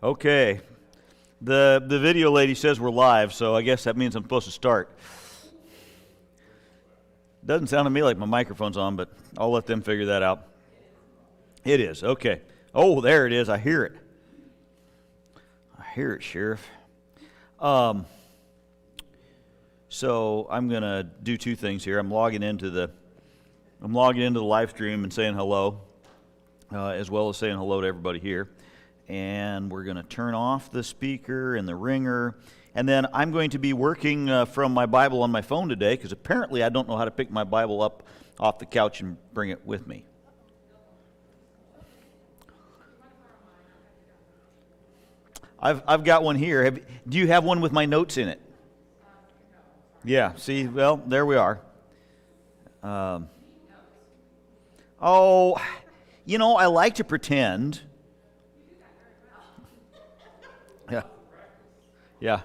Okay. The video lady says we're live, so I guess that means I'm supposed to start. Doesn't sound to me like my microphone's on, but I'll let them figure that out. It is. Okay. Oh, there it is. I hear it. I hear it, Sheriff. So I'm going to do two things here. I'm logging into the live stream and saying hello, as well as saying hello to everybody here. And we're going to turn off the speaker and the ringer. And then I'm going to be working from my Bible on my phone today, because apparently I don't know how to pick my Bible up off the couch and bring it with me. I've got one here. Do you have one with my notes in it? Yeah, see, well, there we are. I like to pretend. Yeah.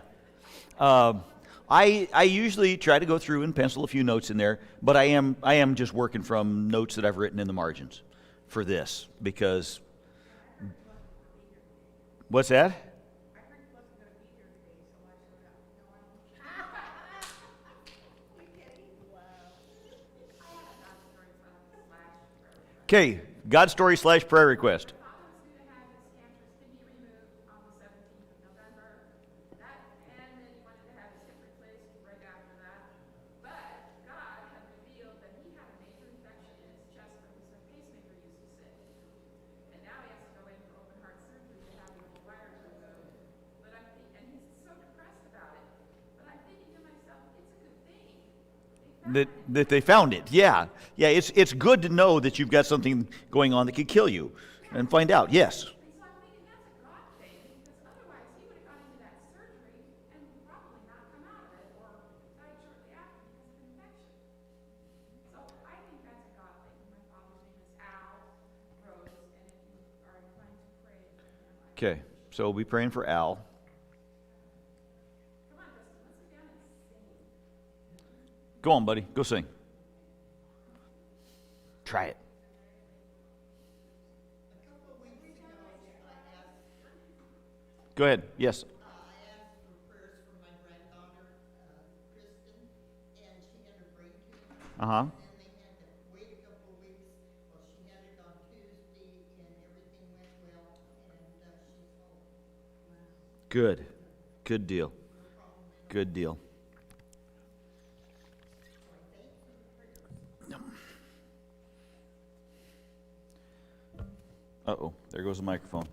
I usually try to go through and pencil a few notes in there, but I am just working from notes that I've written in the margins for this, because what's that? Okay, God story / prayer request. That they found it. Yeah. It's good to know that you've got something going on that could kill you, and find out. Yes. Okay. So we'll be praying for Al. Go on, buddy. Go sing. Try it. Go ahead. Yes. I asked for prayers for my granddaughter, Kristen, and she had a brain tumor. Uh-huh. And they had to wait a couple of weeks. Well, she had it on Tuesday, and everything went well, and she's home. Good. Good deal. Good deal. Uh-oh, there goes the microphone.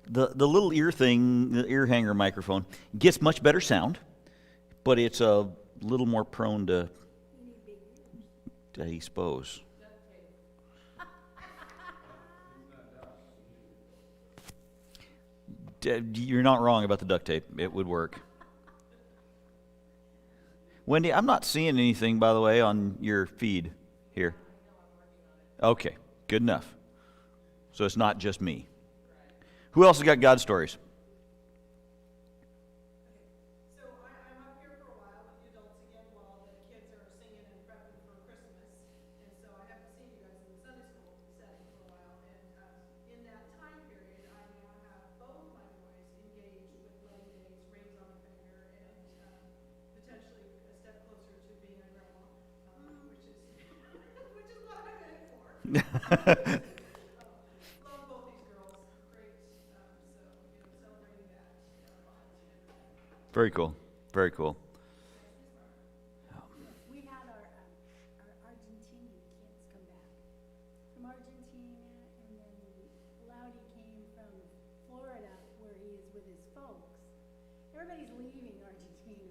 The little ear thing, the ear hanger microphone, gets much better sound, but it's a little more prone to expose. You're not wrong about the duct tape. It would work. Wendy, I'm not seeing anything, by the way, on your feed here. Okay. Good enough. So it's not just me. Who else has got God stories? So I'm up here for a while with the adults again while the kids are singing and prepping for Christmas. And so I haven't seen you guys in the Sunday school setting for a while. And in that time period, I now have both my boys engaged with wedding days, rings on the finger, and potentially a step closer to being a grandma, which is what I'm in it for. Love both these girls. Great. Celebrating that a lot. Very cool. Very cool. We had our Argentinian kids come back from Argentina, and then Loudy came from Florida, where he is with his folks. Everybody's leaving Argentina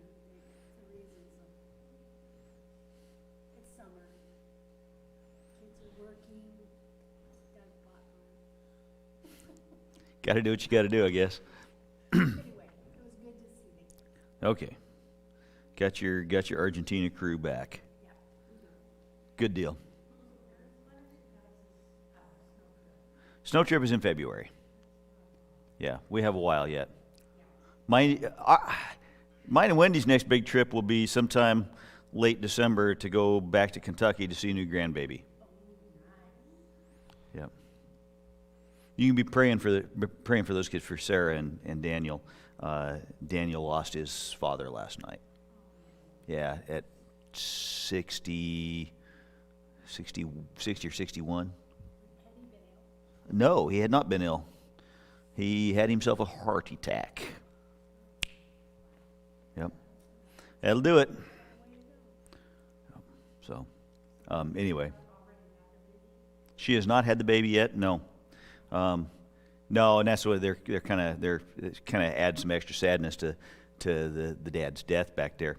for reasons of, it's summer. Kids are working, got a pot on. Got to do what you got to do, I guess. Anyway, it was good to see them. Okay. Got your Argentina crew back. Yeah. Good deal. Snow trip is in February. Yeah, we have a while yet. Mine and Wendy's next big trip will be sometime late December to go back to Kentucky to see a new grandbaby. Yep. You can be praying for those kids, for Sarah and Daniel. Daniel lost his father last night. Yeah, at 60 or 61. No, he had not been ill. He had himself a heart attack. Yep. That'll do it. So, anyway. She has not had the baby yet, no. No, and that's what they're kind of add some extra sadness to the dad's death back there.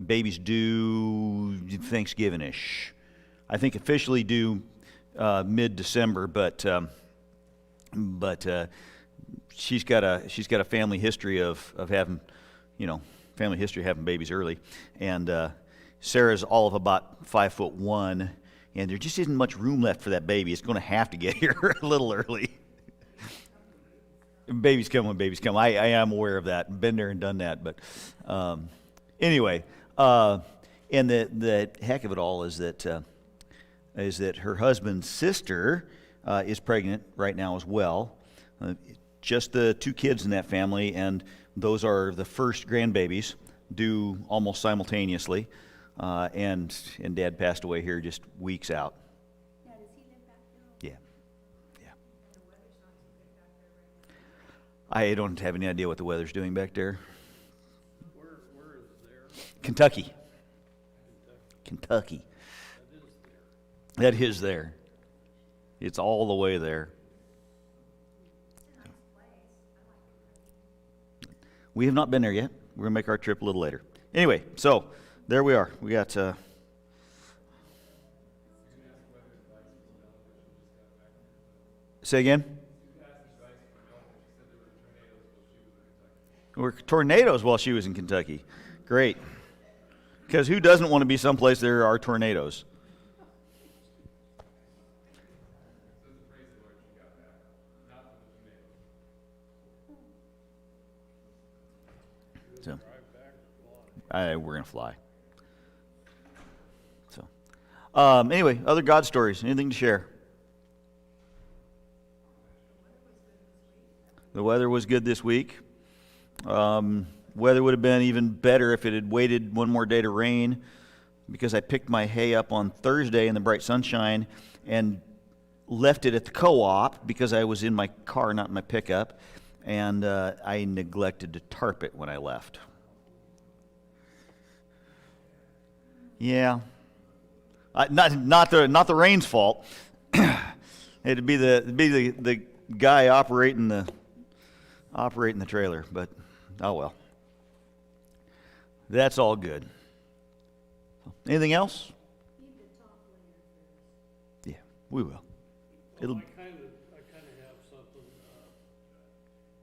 Baby's due Thanksgiving-ish. I think officially due mid-December, but she's got a family history of having, having babies early, and Sarah's all of about 5'1", and there just isn't much room left for that baby. It's going to have to get here a little early. Babies come when babies come. I am aware of that. Been there and done that, but anyway, and the heck of it all is that her husband's sister is pregnant right now as well. Just the two kids in that family, and those are the first grandbabies, due almost simultaneously. And Dad passed away here just weeks out. Now, does he live back there? Yeah. I don't have any idea what the weather's doing back there. Where is there? Kentucky. That is there. It's all the way there. We have not been there yet. We're going to make our trip a little later. Anyway, so there we are. We got... Say again? Were tornadoes while she was in Kentucky. Great. Because who doesn't want to be someplace there are tornadoes? So, we're going to fly. So, anyway, other God stories. Anything to share? The weather was good this week. Weather would have been even better if it had waited one more day to rain, because I picked my hay up on Thursday in the bright sunshine and left it at the co-op because I was in my car, not in my pickup, and I neglected to tarp it when I left. Yeah, not the rain's fault. It'd be the guy operating the trailer, but oh well. That's all good. Anything else? Yeah, we will. Well, I kind of have something.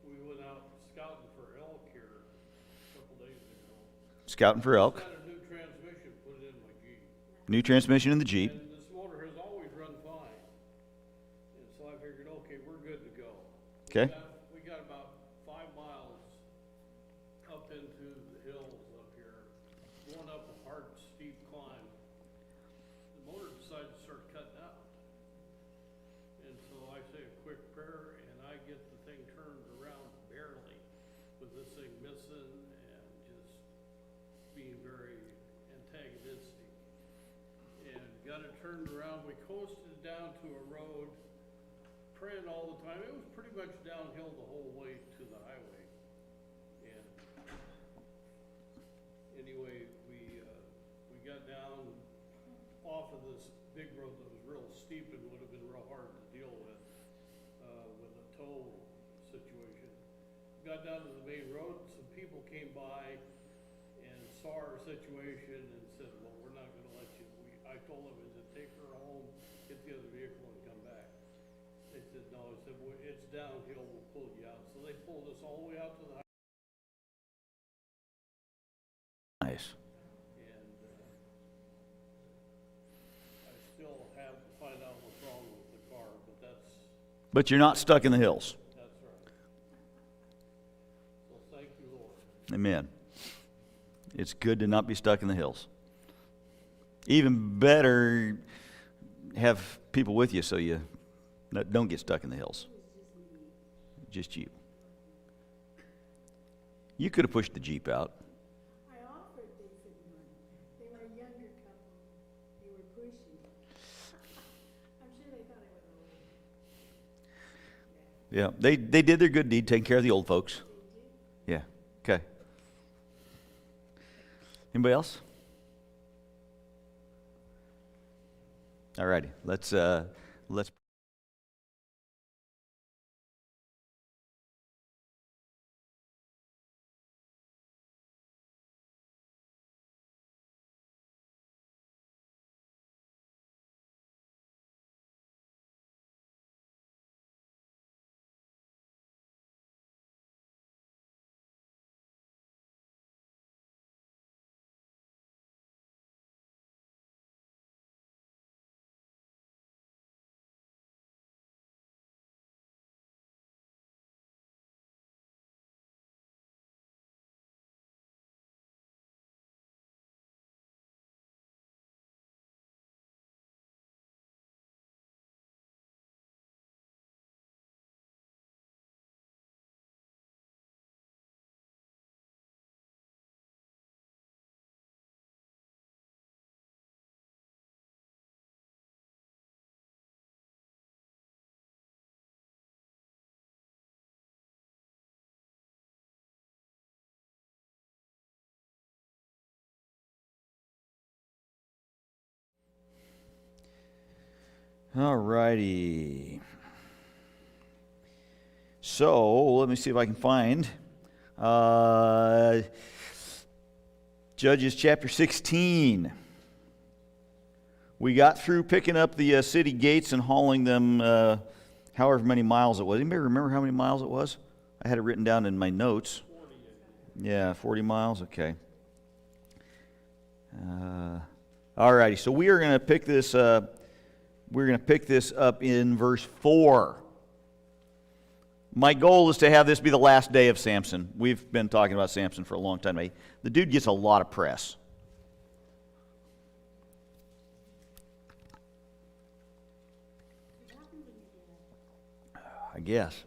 We went out scouting for elk here a couple days ago. Scouting for elk. Got a new transmission put in my Jeep. New transmission in the Jeep. And this motor has always run fine. And so I figured, okay, we're good to go. Okay. We got about 5 miles up into the hills up here, going up a hard, steep climb. The motor decided to start cutting out. And so I say a quick prayer, and I get the thing turned around barely, with this thing missing and just being very antagonistic. And got it turned around. We coasted down to a road, praying all the time. It was pretty much downhill the whole way to the highway. And anyway, we got down off of this big road that was real steep and would have been real hard to deal with a tow situation. Got down to the main road, some people came by and saw our situation and said, well, we're not gonna let you. I told them, I said, take her home, get the other vehicle and come back. They said, no. I said, well, it's downhill, we'll pull you out. So they pulled us all the way out to the highway. Nice. And I still have to find out what's wrong with the car, but But you're not stuck in the hills. that's right. So thank you, Lord. Amen. It's good to not be stuck in the hills. Even better, have people with you so you No, don't get stuck in the hills. Just you. You could have pushed the Jeep out. I offered, they said no. They were a younger couple. They were pushing. I'm sure they thought I was old. Yeah, they did their good deed taking care of the old folks. Yeah, okay. Anybody else? All righty, let's all righty. So let me see if I can find Judges chapter 16. We got through picking up the city gates and hauling them however many miles it was. Anybody remember how many miles it was? I had it written down in my notes. 40. Yeah, 40 miles. Okay. All righty. So we are going to pick this. We're going to pick this up in verse 4. My goal is to have this be the last day of Samson. We've been talking about Samson for a long time. The dude gets a lot of press. I guess.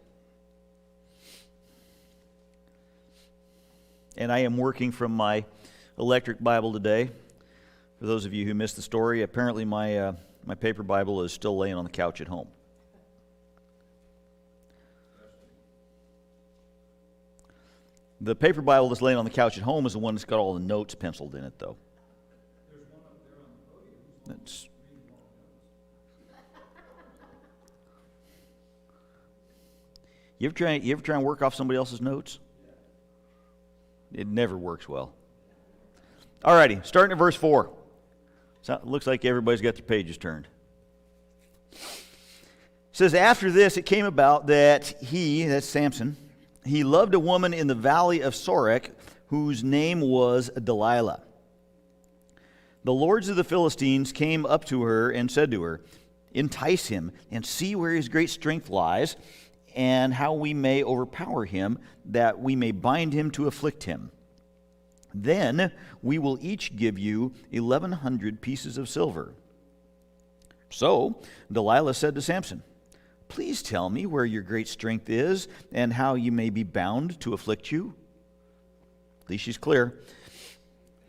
And I am working from my electric Bible today. For those of you who missed the story, apparently my paper Bible is still laying on the couch at home. The paper Bible that's laying on the couch at home is the one that's got all the notes penciled in it, though. There's one up there on the podium. That's... You ever try and work off somebody else's notes? It never works well. All righty, starting at verse 4. So it looks like everybody's got their pages turned. It says, after this it came about that that's Samson, he loved a woman in the valley of Sorek, whose name was Delilah. The lords of the Philistines came up to her and said to her, entice him and see where his great strength lies, and how we may overpower him, that we may bind him to afflict him. Then we will each give you 1,100 pieces of silver. So Delilah said to Samson, please tell me where your great strength is, and how you may be bound to afflict you. At least she's clear.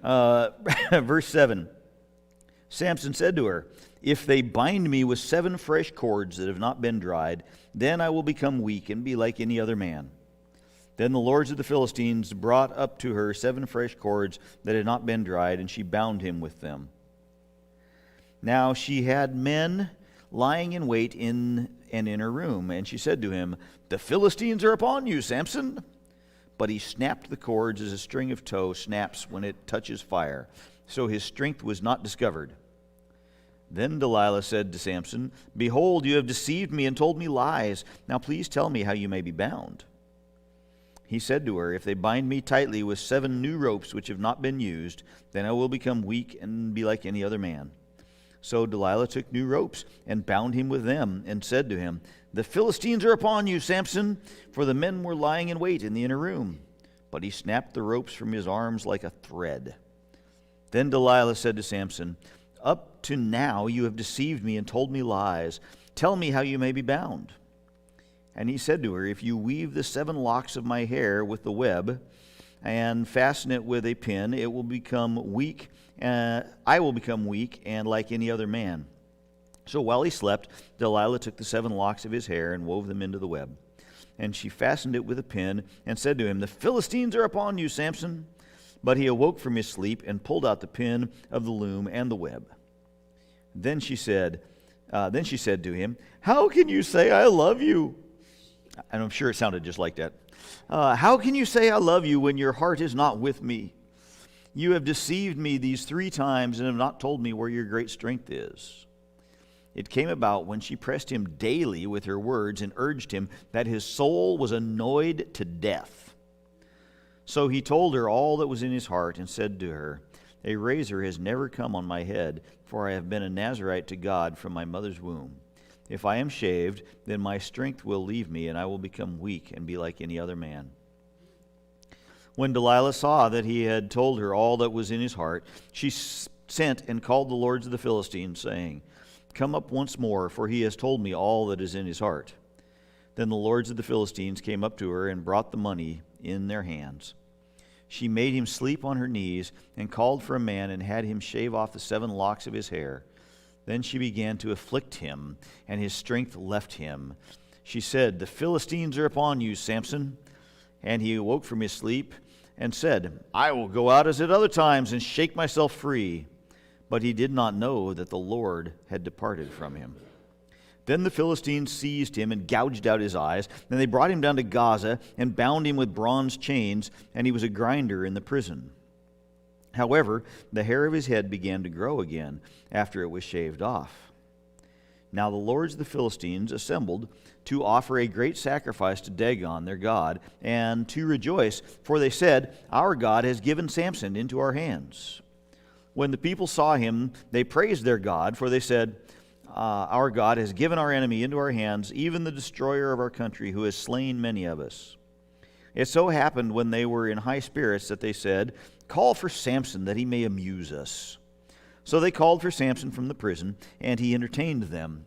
Verse 7. Samson said to her, if they bind me with 7 fresh cords that have not been dried, then I will become weak and be like any other man. Then the lords of the Philistines brought up to her 7 fresh cords that had not been dried, and she bound him with them. Now she had men lying in wait in an inner room, and she said to him, the Philistines are upon you, Samson. But he snapped the cords as a string of tow snaps when it touches fire, so his strength was not discovered. Then Delilah said to Samson, behold, you have deceived me and told me lies. Now please tell me how you may be bound. He said to her, if they bind me tightly with 7 new ropes which have not been used, then I will become weak and be like any other man. So Delilah took new ropes and bound him with them, and said to him, the Philistines are upon you, Samson, for the men were lying in wait in the inner room. But he snapped the ropes from his arms like a thread. Then Delilah said to Samson, up to now you have deceived me and told me lies. Tell me how you may be bound. And he said to her, If you weave the 7 locks of my hair with the web, and fasten it with a pin, it will become weak. I will become weak and like any other man. So while he slept, Delilah took the 7 locks of his hair and wove them into the web. And she fastened it with a pin and said to him, The Philistines are upon you, Samson. But he awoke from his sleep and pulled out the pin of the loom and the web. Then she said to him, How can you say I love you? And I'm sure it sounded just like that. How can you say I love you when your heart is not with me? You have deceived me these 3 times and have not told me where your great strength is. It came about when she pressed him daily with her words and urged him that his soul was annoyed to death. So he told her all that was in his heart and said to her, A razor has never come on my head, for I have been a Nazirite to God from my mother's womb. If I am shaved, then my strength will leave me, and I will become weak and be like any other man. When Delilah saw that he had told her all that was in his heart, she sent and called the lords of the Philistines, saying, Come up once more, for he has told me all that is in his heart. Then the lords of the Philistines came up to her and brought the money in their hands. She made him sleep on her knees and called for a man and had him shave off the 7 locks of his hair. Then she began to afflict him, and his strength left him. She said, The Philistines are upon you, Samson. And he awoke from his sleep and said, I will go out as at other times and shake myself free. But he did not know that the Lord had departed from him. Then the Philistines seized him and gouged out his eyes. Then they brought him down to Gaza and bound him with bronze chains, and he was a grinder in the prison. However, the hair of his head began to grow again after it was shaved off. Now the lords of the Philistines assembled to offer a great sacrifice to Dagon, their god, and to rejoice, for they said, Our God has given Samson into our hands. When the people saw him, they praised their God, for they said, Our God has given our enemy into our hands, even the destroyer of our country, who has slain many of us. It so happened when they were in high spirits that they said, Call for Samson, that he may amuse us. So they called for Samson from the prison, and he entertained them.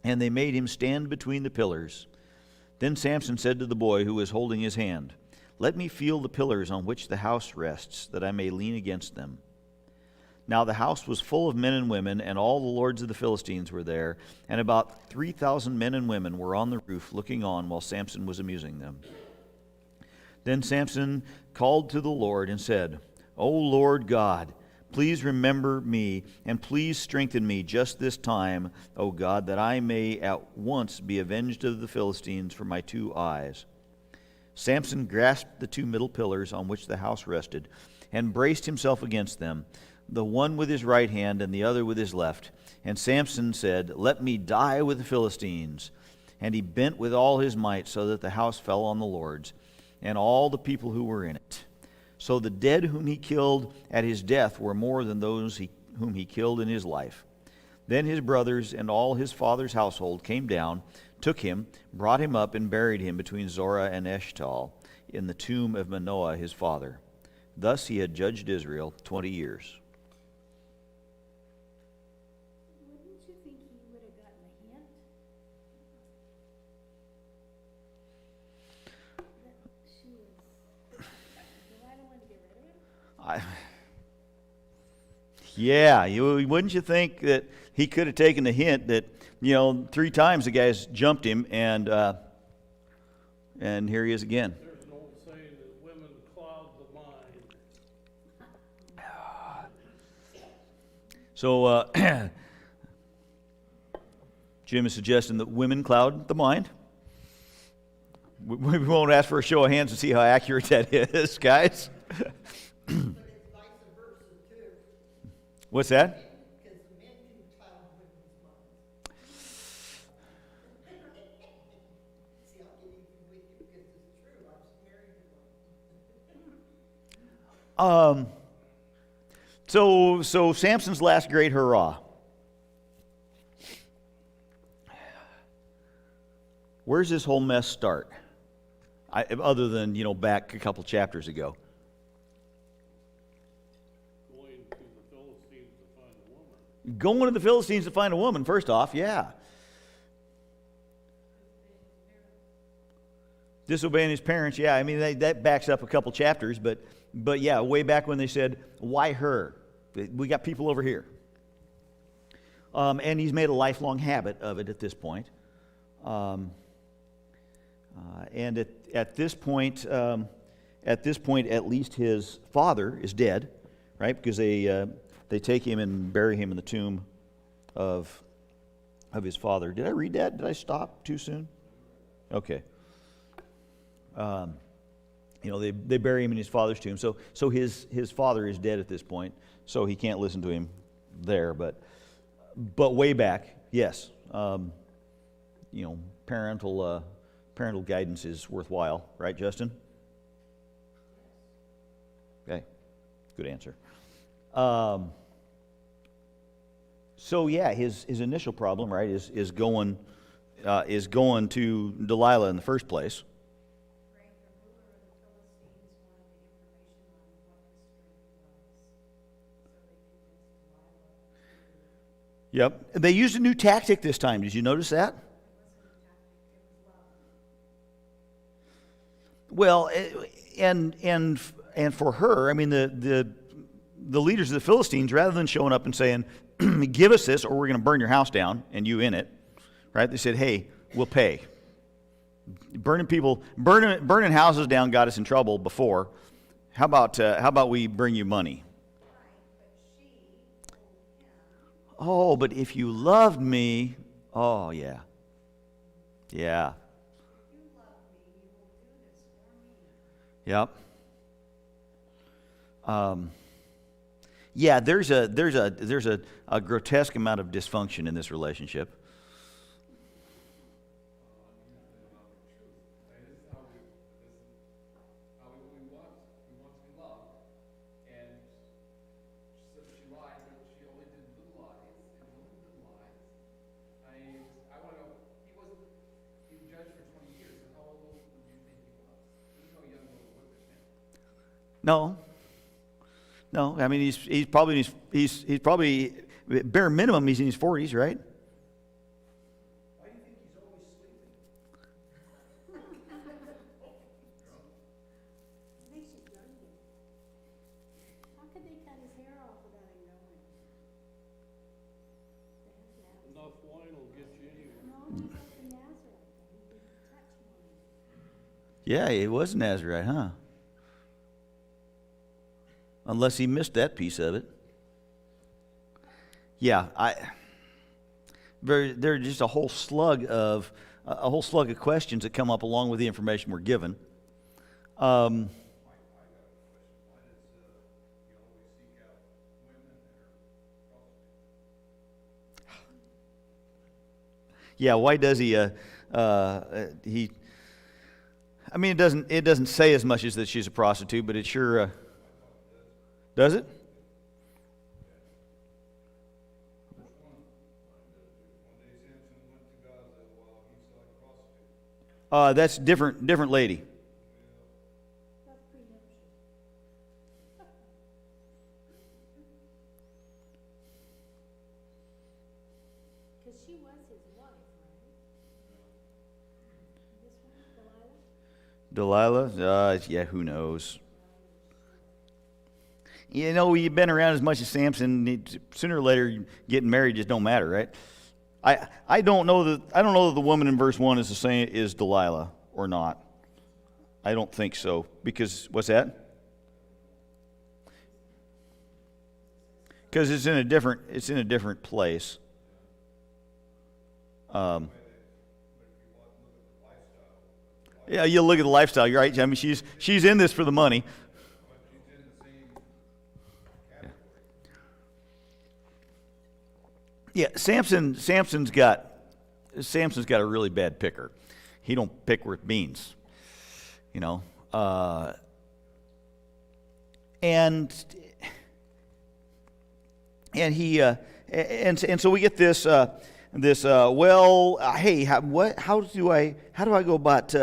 And they made him stand between the pillars. Then Samson said to the boy who was holding his hand, Let me feel the pillars on which the house rests, that I may lean against them. Now the house was full of men and women, and all the lords of the Philistines were there, and about 3,000 men and women were on the roof looking on while Samson was amusing them. Then Samson called to the Lord and said, O Lord God, please remember me, and please strengthen me just this time, O God, that I may at once be avenged of the Philistines for my 2 eyes. Samson grasped the 2 middle pillars on which the house rested, and braced himself against them, the one with his right hand and the other with his left. And Samson said, Let me die with the Philistines. And he bent with all his might so that the house fell on the lords and all the people who were in it. So the dead whom he killed at his death were more than those whom he killed in his life. Then his brothers and all his father's household came down, took him, brought him up, and buried him between Zorah and Eshtaol in the tomb of Manoah his father. Thus he had judged Israel 20 years. Wouldn't you think he would have gotten a hint? That she was, Delilah wanted to get rid of him? Yeah, wouldn't you think that he could have taken the hint that, 3 times the guys jumped him, and here he is again. There's an old saying that women cloud the mind. So Jim is suggesting that women cloud the mind. We won't ask for a show of hands to see how accurate that is, guys. But it's vice versa too, What's that? because men can cloud women's minds. See, I'll get even with you because it's true. I was married to one. So Samson's last great hurrah. Where's this whole mess start? Other than, back a couple chapters ago. Going to the Philistines to find a woman. Going to the Philistines to find a woman, first off, yeah. Disobeying his parents, yeah. I mean, that backs up a couple chapters, but yeah, way back when they said, why her? We got people over here. And he's made a lifelong habit of it at this point. And at this point, at least his father is dead, right? Because they take him and bury him in the tomb of his father. Did I read that? Did I stop too soon? Okay. They bury him in his father's tomb. So his father is dead at this point, so he can't listen to him there. But way back, yes, parental guidance is worthwhile, right, Justin? Okay, good answer. So yeah, his initial problem, right, is going to Delilah in the first place. Right, the ruler of the Philistines wanted the information on what his strength was, so they convinced Delilah to. Yep, they used a new tactic this time. Did you notice that? It wasn't a tactic, it was love. Well, and for her, I mean, the leaders of the Philistines, rather than showing up and saying, give us this or we're going to burn your house down and you in it, right? They said, hey, we'll pay. Burning houses down got us in trouble before. How about we bring you money? Oh, but if you loved me, oh yeah. Yeah. Yep. Yeah, there's a grotesque amount of dysfunction in this relationship. No. I mean, he's probably bare minimum he's in his 40s, right? Why do you think he's always sleeping? Makes you younger. How could they cut his hair off without him knowing? They have to have Enough wine will get you anywhere. No, he's like the Nazareth. He could touch one. Yeah, he was Nazarite, huh? Unless he missed that piece of it. Yeah, there's just a whole slug of questions that come up along with the information we're given. I got a question. Why does he always seek out women that are prostitutes? Yeah, why does he? I mean, it doesn't say as much as that she's a prostitute, but it sure does it? One day Samson went to Gaza while he saw a prostitute. That's different lady. That's prenuptial. Because she was his wife, right? This one, Delilah? Delilah? Yeah, who knows? You know, you've been around as much as Samson. Sooner or later, getting married just don't matter, right? I don't know that the woman in verse 1 is the same is Delilah or not. I don't think so. Because what's that? Because it's in a different place. Yeah, you look at the lifestyle. You're right. I mean, she's in this for the money. Yeah, Samson's got a really bad picker. He don't pick worth beans, you know. And so we get this hey, how do I go about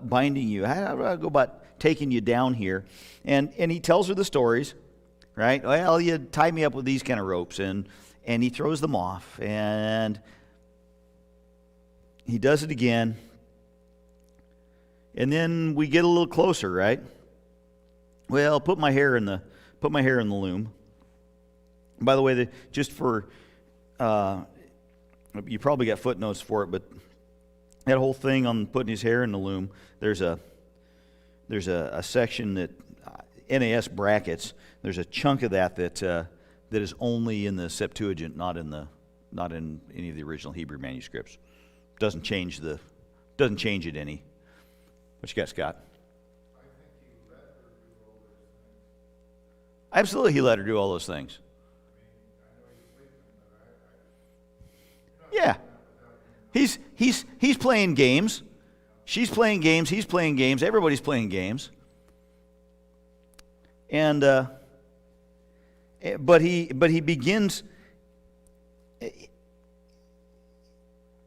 binding you? How do I go about taking you down here? And he tells her the stories. Right? Well, you tie me up with these kind of ropes, and he throws them off, and he does it again. And then we get a little closer, right? Well, put my hair in the loom. By the way, just for you probably got footnotes for it, but that whole thing on putting his hair in the loom, there's a section that NAS brackets. There's a chunk of that is only in the Septuagint, not in any of the original Hebrew manuscripts. Doesn't change it any. What you got, Scott? I think he let her do all those things. Absolutely, he let her do all those things. I know he's sleeping, but Yeah. He's playing games. She's playing games. He's playing games. Everybody's playing games. And but he begins.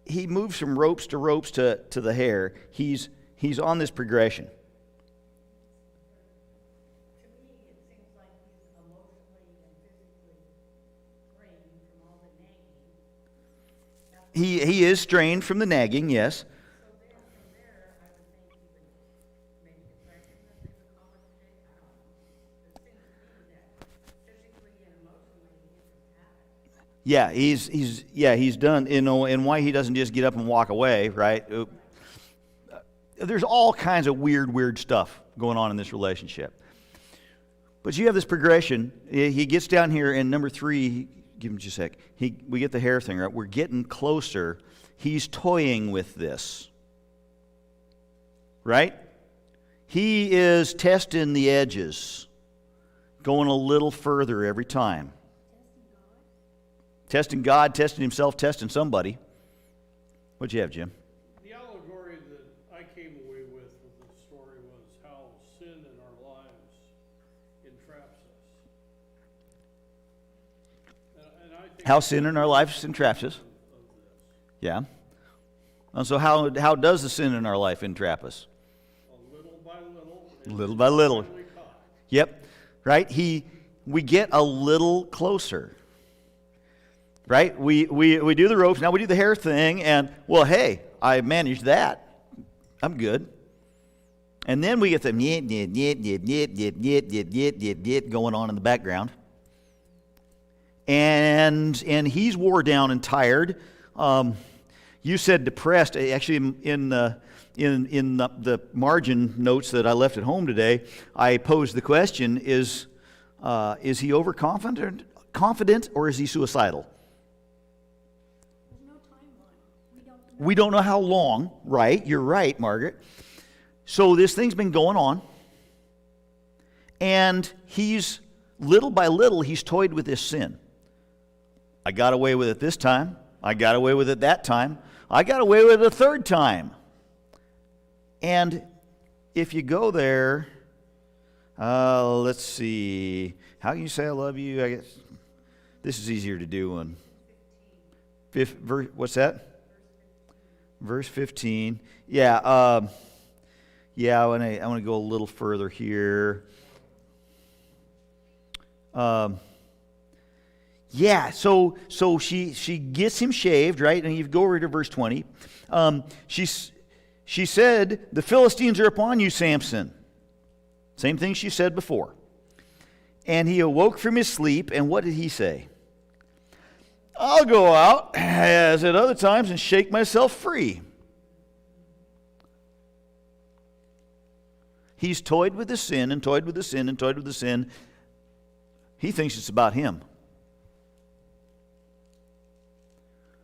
He moves from ropes to ropes to the hair. He's on this progression. To me, it seems like he's emotionally and physically drained from all the nagging. He is strained from the nagging, yes. So then from there, I would think he would maybe get pregnant, as they would call it today, I don't know. It seems to me that physically and emotionally, he just had it. Yeah, he's done. And why he doesn't just get up and walk away, right? There's all kinds of weird stuff going on in this relationship. But you have this progression. He gets down here in number 3. Give him just a sec. We get the hair thing right. We're getting closer. He's toying with this, right? He is testing the edges, going a little further every time. Testing God, testing himself, testing somebody. What'd you have, Jim? The allegory that I came away with the story was how sin in our lives entraps us. And I think How sin in our lives entraps us. of this. Yeah. And so how does the sin in our life entrap us? Little by little. Little by little. Finally caught. Yep. Right? We get a little closer. Right? We do the ropes, now we do the hair thing, and, well, hey, I managed that. I'm good. And then we get the going on in the background. And he's wore down and tired. You said depressed. Actually, in the margin notes that I left at home today, I posed the question: Is he overconfident, or is he suicidal? There's no timeline. We don't know how long. Right? You're right, Margaret. So this thing's been going on, and he's little by little he's toyed with this sin. I got away with it this time. I got away with it that time. I got away with it a third time. And if you go there, let's see. How can you say I love you? I guess this is easier to do on what's that? Verse 15. Yeah. I want to go a little further here. So she gets him shaved, right? And you go over to verse 20. She said, "The Philistines are upon you, Samson." Same thing she said before. And he awoke from his sleep, and what did he say? "I'll go out, as at other times, and shake myself free." He's toyed with the sin, and toyed with the sin, and toyed with the sin. He thinks it's about him.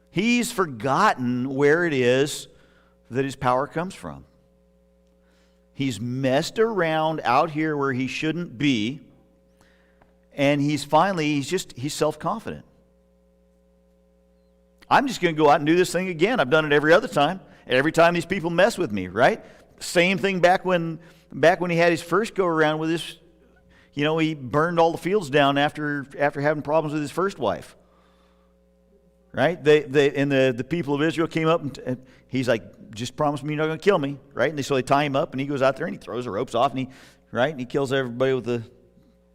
He's forgotten where it is that his power comes from. He's messed around out here where he shouldn't be, and he's self-confident. I'm just going to go out and do this thing again. I've done it every other time. Every time these people mess with me, right? Same thing back when he had his first go around with his, he burned all the fields down after having problems with his first wife. Right? The people of Israel came up and he's like, "Just promise me you're not going to kill me," right? And so they tie him up, and he goes out there and he throws the ropes off, and he kills everybody with the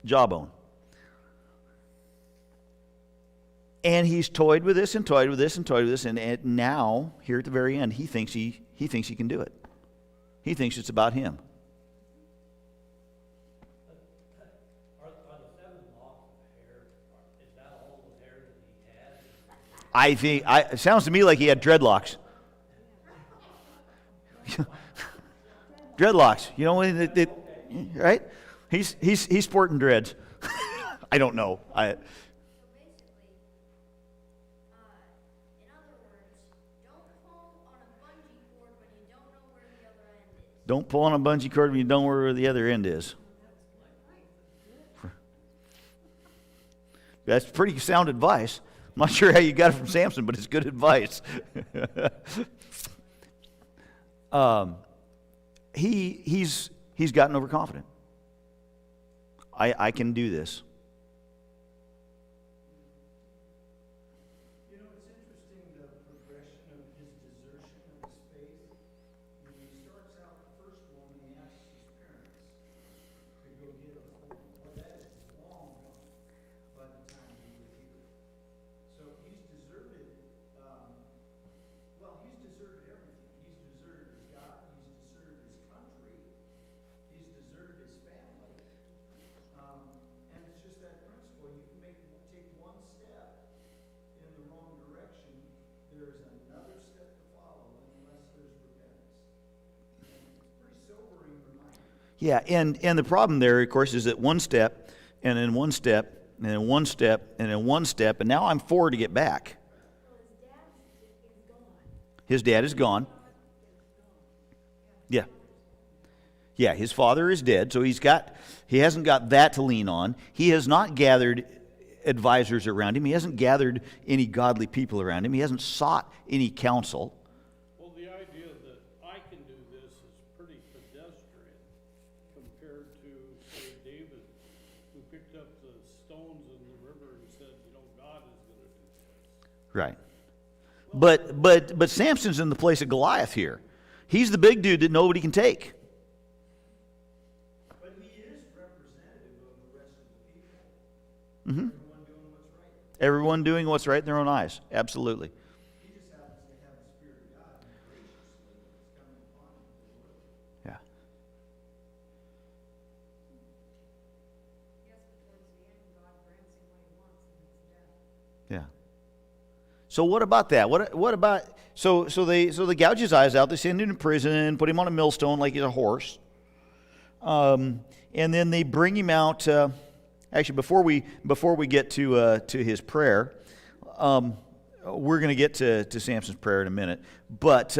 jawbone. And he's toyed with this and toyed with this and toyed with this, and now, here at the very end, he thinks he can do it. He thinks it's about him. Are the 7 locks of hair, is that all the hair that he had? I think it sounds to me like he had dreadlocks. Dreadlocks, you know, right? He's sporting dreads. I don't know. So basically, in other words, don't pull on a bungee cord when you don't know where the other end is. Don't pull on a bungee cord when you don't know where the other end is. That's pretty sound advice. I'm not sure how you got it from Samson, but it's good advice. He's gotten overconfident. I can do this. You know, it's interesting the progression of his desertion of his faith. When he starts out the first one, he asks his parents to go get a hold. Well, that is long gone by the time he was here. So he's deserted, he's deserted everything. He's deserted his God, he's deserted his country, he's deserted his family. And it's just that principle. You can take one step in the wrong direction, there's another step to follow unless there's repentance. And it's a pretty sobering reminder. Yeah, and the problem there, of course, is that one step, and then one step, and then one step, and then one step, and now I'm 4 to get back. His dad is gone. Yeah. Yeah, his father is dead, so he hasn't got that to lean on. He has not gathered advisors around him. He hasn't gathered any godly people around him. He hasn't sought any counsel. Well, the idea that I can do this is pretty pedestrian compared to, say, David, who picked up the stones in the river and said, God is going to do this. Right. But Samson's in the place of Goliath here. He's the big dude that nobody can take. But he is representative of the rest of the people. Mm-hmm. Everyone doing what's right. Everyone doing what's right in their own eyes. Absolutely. He just happens to have the Spirit of God and graciously is coming upon him to do it. Yeah. Yes, but towards the end, God grants him what he wants, and it's death. Yeah. So what about that? What about so they gouge his eyes out, they send him to prison, put him on a millstone like he's a horse. And then they bring him out. Actually, before we get to his prayer, we're going to get to Samson's prayer in a minute. But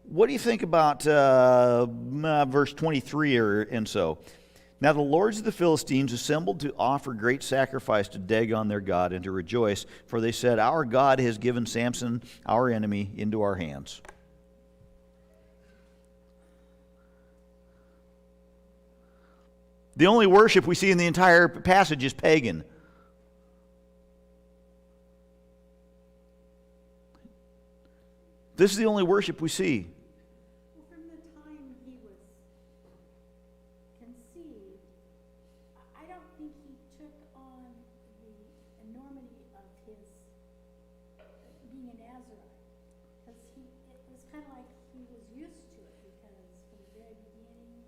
what do you think about verse 23 and so? Now the lords of the Philistines assembled to offer great sacrifice to Dagon their god and to rejoice, for they said, "Our God has given Samson, our enemy, into our hands." The only worship we see in the entire passage is pagan. This is the only worship we see. Well, from the time he was conceived, I don't think he took on the enormity of his being a Nazarite. Because it was kind of like he was used to it, because from the very beginning,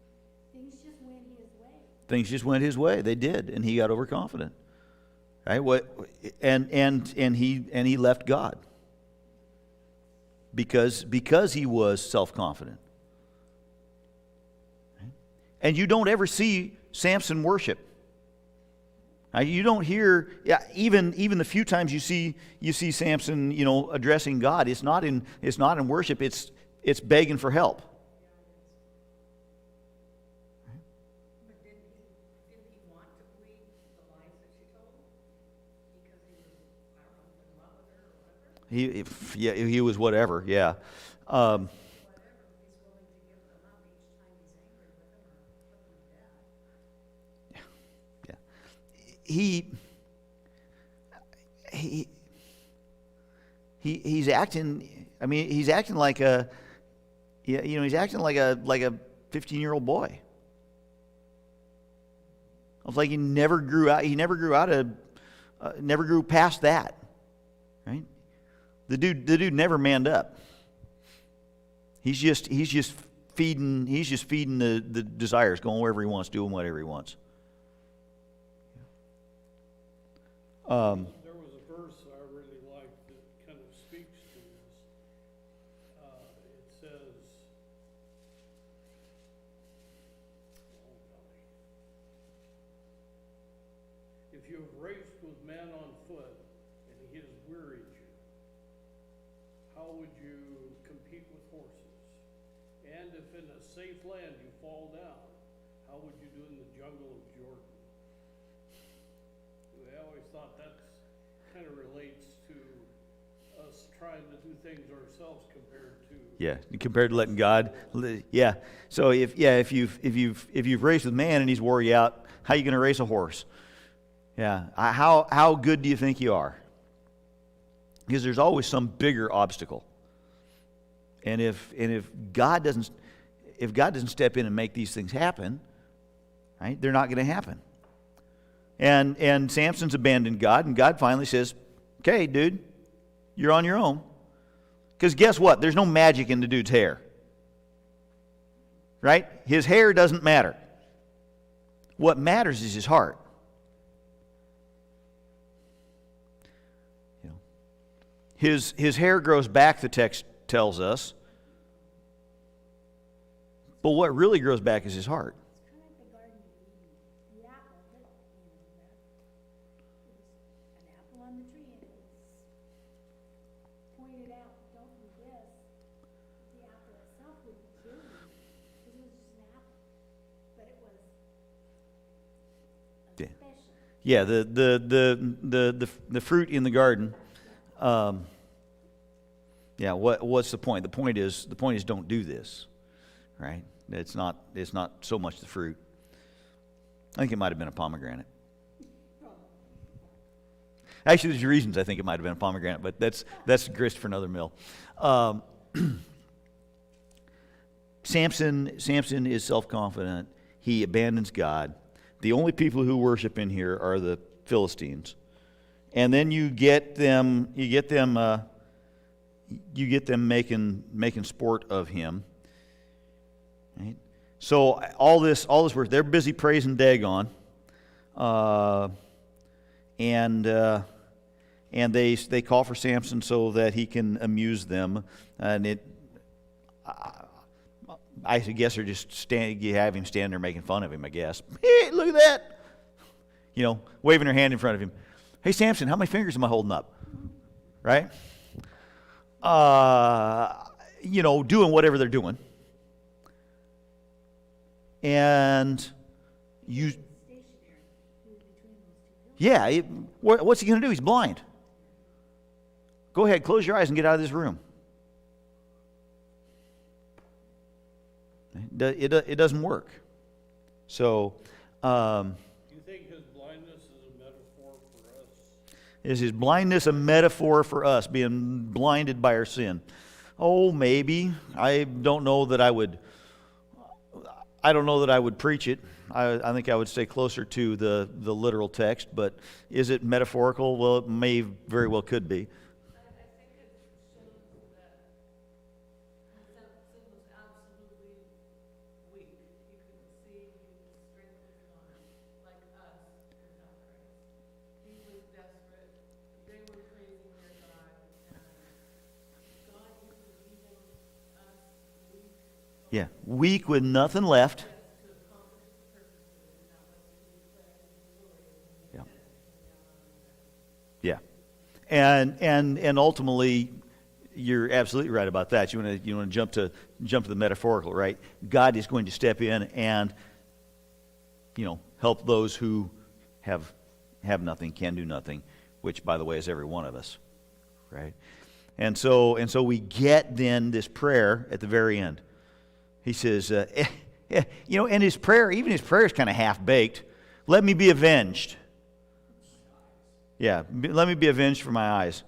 things just went his way. Things just went his way. They did, and he got overconfident. Right? And he left God because he was self-confident. Right? And you don't ever see Samson worship. Right? You don't hear, even the few times you see Samson, addressing God. It's not in worship. It's begging for help. But didn't he want to believe the lies that she told him? Because he was, I don't know, in love with her or whatever? He was whatever, yeah. Whatever, he's willing to give them up each time he's angry with them or put them to death. He's acting. I mean, he's acting like a 15-year-old boy. It's like he never grew past that. Right? The dude never manned up. He's just feeding the desires, going wherever he wants, doing whatever he wants. There was a verse I really liked that kind of speaks to this. It says, oh golly, if you have raced with man on foot and he has wearied you, how would you compete with horses? And if in a safe land you fall down, how would you do in the jungle of Jordan? I always thought that kind of relates to us trying to do things ourselves compared to. Yeah, compared to letting God. Yeah. So if you've raced with man and he's wore you out, how are you going to race a horse? Yeah. How good do you think you are? Because there's always some bigger obstacle. And if God doesn't step in and make these things happen, right? They're not going to happen. And Samson's abandoned God, and God finally says, okay, dude, you're on your own. Because guess what? There's no magic in the dude's hair. Right? His hair doesn't matter. What matters is his heart. You know, his hair grows back, the text tells us. But what really grows back is his heart. It's kind of like the Garden of Eden. The apple, that, it was an apple on the tree, and it was pointed out, don't do this. The apple itself wouldn't kill you, because it was just an apple. But it was a Yeah. special. Yeah, the fruit in the garden. Yeah, what's the point? The point is don't do this, right? It's not so much the fruit. I think it might have been a pomegranate. Actually, there's reasons I think it might have been a pomegranate, but that's grist for another mill. Samson is self-confident. He abandons God. The only people who worship in here are the Philistines, and then you get them making sport of him. Right? So all this work, they're busy praising Dagon, and they call for Samson so that he can amuse them, and I guess they're just you have him stand there making fun of him. I guess, hey, look at that, waving her hand in front of him. Hey, Samson, how many fingers am I holding up? Right? Doing whatever they're doing. And you, yeah, what's he going to do? He's blind. Go ahead, close your eyes and get out of this room. It doesn't work. So, Do you think his blindness is a metaphor for us? Is his blindness a metaphor for us being blinded by our sin? Oh, maybe. I don't know that I would preach it. I think I would stay closer to the literal text, but is it metaphorical? Well, it may very well could be. I think it shows that Samson was absolutely weak. You could see his strength was gone, like us without Christ. He was desperate. They were praising their God, and God uses even us weak Yeah, weak with nothing left. to accomplish the purposes, and that was to declare his glory and Yeah. make down on the Yeah, and ultimately, you're absolutely right about that. You want to jump to the metaphorical, right? God is going to step in and help those who have nothing, can do nothing, which, by the way, is every one of us, right? And so we get then this prayer at the very end. He says, and his prayer, even his prayer is kind of half-baked. Let me be avenged. Yeah, let me be avenged for my eyes.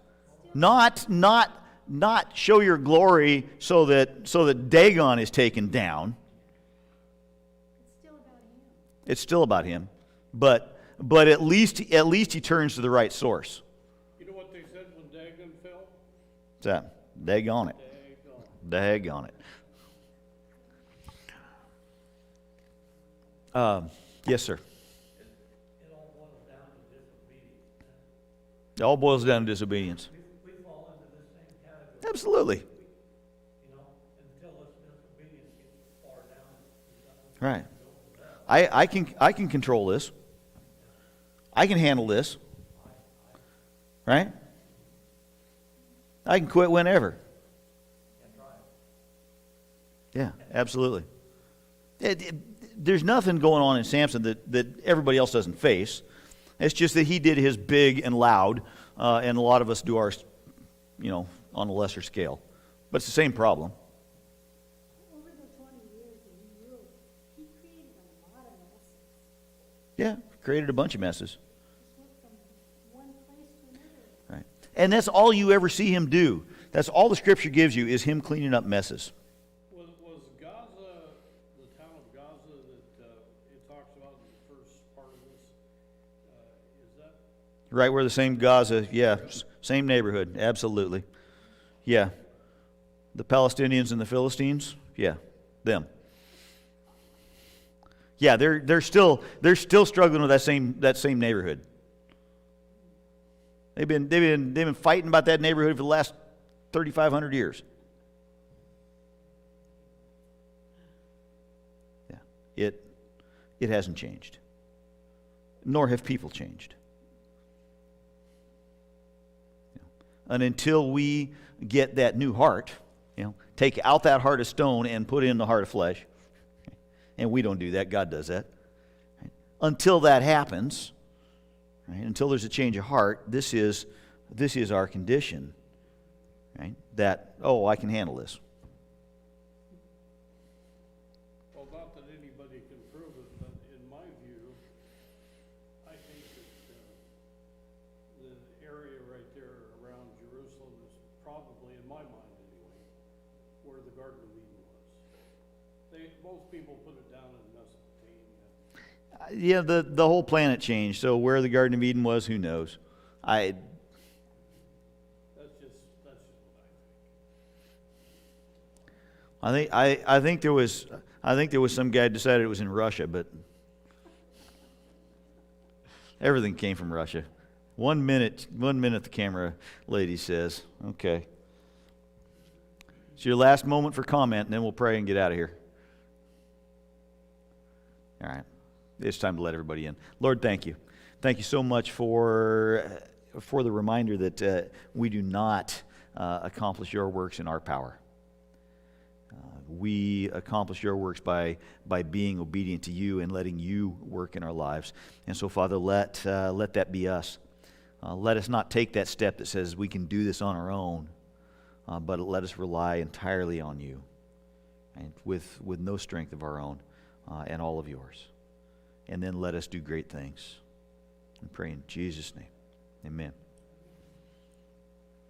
Not show your glory so that Dagon is taken down. It's still about him. It's still about him. But at least he turns to the right source. You know what they said when Dagon So, daggone it. Daggone it. Yes, sir. It all boils down to disobedience. It all boils down to disobedience. We fall into the same category. Absolutely. You know, until this disobedience gets far down. Right. I can control this. I can handle this. Right? I can quit whenever. Yeah, absolutely. There's nothing going on in Samson that everybody else doesn't face. It's just that he did his big and loud, and a lot of us do ours, on a lesser scale. But it's the same problem. Over the 20 years that he ruled, he created a lot of messes. Yeah, created a bunch of messes. Just went from one place to another. Right. And that's all you ever see him do. That's all the Scripture gives you is him cleaning up messes. Was Gaza, the town of Gaza that it talks about in the first part of this, is that? Right where the same Gaza, yeah, same neighborhood, absolutely. Yeah. The Palestinians and the Philistines, yeah, them. Yeah, they're still struggling with that same neighborhood. They've been fighting about that neighborhood for the last 3,500 years. Yeah, it hasn't changed, nor have people changed. And until we get that new heart, take out that heart of stone and put in the heart of flesh, and we don't do that. God does that. Until that happens, right? Until there's a change of heart, this is our condition, right? That I can handle this. Well, not that anybody can prove it, but in my view, I think that the area right there around Jerusalem is probably, in my mind anyway, where the Garden of Eden was. Most people put it down in Mesopotamia. Yeah, the whole planet changed. So where the Garden of Eden was, who knows? That's just what I think. I think there was some guy decided it was in Russia, but everything came from Russia. 1 minute the camera lady says, okay. It's your last moment for comment, and then we'll pray and get out of here. All right. It's time to let everybody in. Lord, thank you. Thank you so much for the reminder that we do not accomplish your works in our power. We accomplish your works by being obedient to you and letting you work in our lives. And so, Father, let that be us. Let us not take that step that says we can do this on our own, but let us rely entirely on you, and with no strength of our own, and all of yours. And then let us do great things. I pray in Jesus' name. Amen.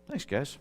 Thanks, guys.